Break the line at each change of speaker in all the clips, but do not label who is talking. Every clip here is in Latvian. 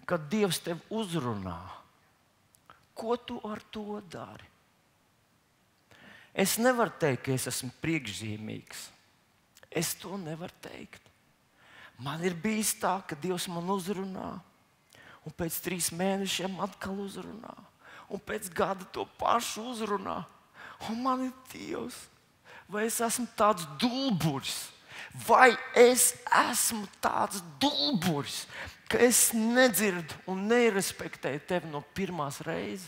kad Dievs tevi uzrunā, ko tu ar to dari? Es nevaru teikt, ka es esmu priekšzīmīgs. Es to nevaru teikt. Man ir bijis tā, ka Dievs man uzrunā, un pēc 3 mēnešiem atkal uzrunā, un pēc gada to pašu uzrunā. Un man ir Dievs, vai es esmu tāds dulburis, vai es esmu tāds dulburis, ka es nedzirdu un nerespektēju tevi no pirmās reizes.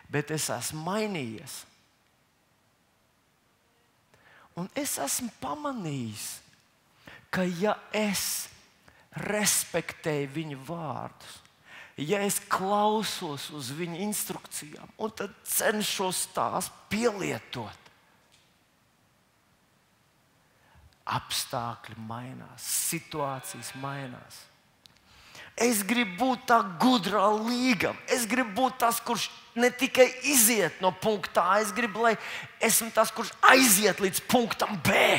Bet es esmu mainījies. Un es esmu pamanījis, ka ja es respektēju viņa vārdus, ja es klausos uz viņa instrukcijām un tad cenšos tās pielietot, apstākļi mainās, situācijas mainās. Es gribu būt tā gudrā līgava. Es gribu būt tas, kurš ne tikai iziet no punkta A, es gribu, lai esmu tas, kurš aiziet līdz punktam B.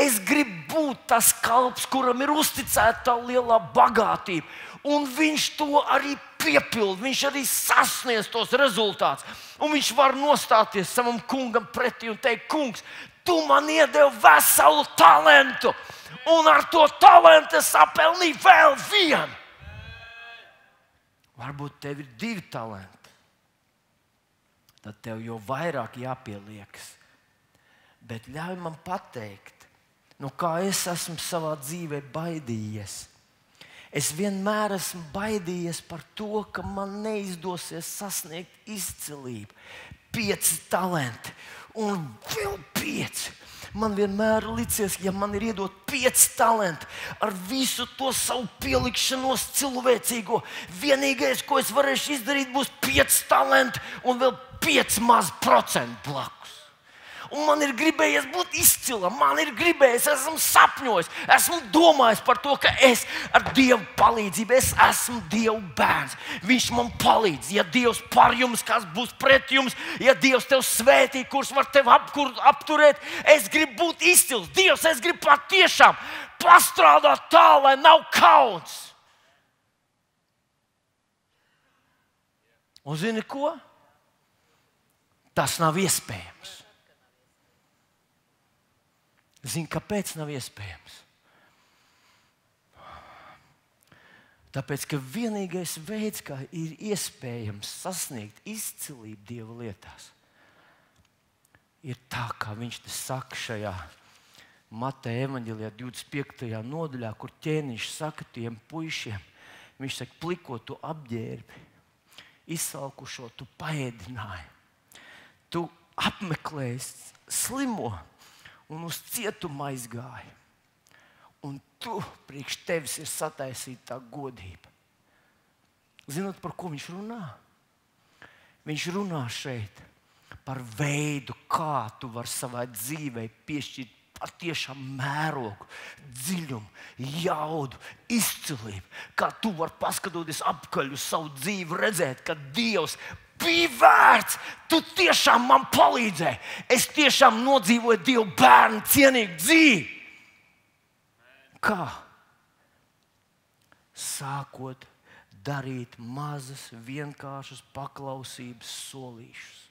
Es gribu būt tas kalps, kuram ir uzticēta tā lielā bagātība. Un viņš to arī piepilda, viņš arī sasniedz tos rezultātus. Un viņš var nostāties savam kungam pretī un teikt: kungs, tu man iedevi veselu talantu, un ar to talantu es sapelnīju vēl vienu. Varbūt tev ir 2 talanti. Tad tev jau vairāk jāpieliekas. Bet ļauj man pateikt, no kā es esmu savā dzīvē baidījies. Es vienmēr esmu baidījies par to, ka man neizdosies sasniegt izcilību. 5 talanti un vēl 5. Man vienmēr licies, ja man ir iedot 5 talanti ar visu to savu pielikšanos cilvēcīgo, vienīgais, ko es varēšu izdarīt, būs 5 talanti un vēl 5 mazi procenti blakus. Un man ir gribējies būt izcilam, man ir gribējies, esmu sapņojis, esmu domājis par to, ka es ar Dieva palīdzību, es esmu Dieva bērns. Viņš man palīdz. Ja Dievs par jums, kas būs pret jums, ja Dievs tev svētī, kurš var tevi apturēt, es gribu būt izcils. Dievs, es gribu patiešām pastrādāt tā, lai nav kauns. Un zini ko? Tas nav iespējams. Zini, kāpēc nav iespējams? Tāpēc, ka vienīgais veids, kā ir iespējams sasniegt izcilību Dieva lietās, ir tā, kā viņš te saka šajā Mateja evaņģēlijā 25. nodaļā, kur ķēniņš saka tiem puišiem, viņš saka: pliko tu apģērbi, izsalkušo tu paēdināji, tu apmeklēji slimo un uz cietumu aizgāji. Un tu, priekš tevis ir sataisīta tā godība. Zinot, par ko viņš runā? Viņš runā šeit par veidu, kā tu vari savai dzīvei piešķirt patiešām mērogu, dziļumu, jaudu, izcilību. Kā tu vari paskatoties apkaļ uz savu dzīvi, redzēt, ka Dievs bija vērts. Tu tiešām man palīdzēji. Es tiešām nodzīvoju Dieva bērnu cienīgu dzīvi. Kā? Sākot darīt mazas, vienkāršas paklausības solīšus.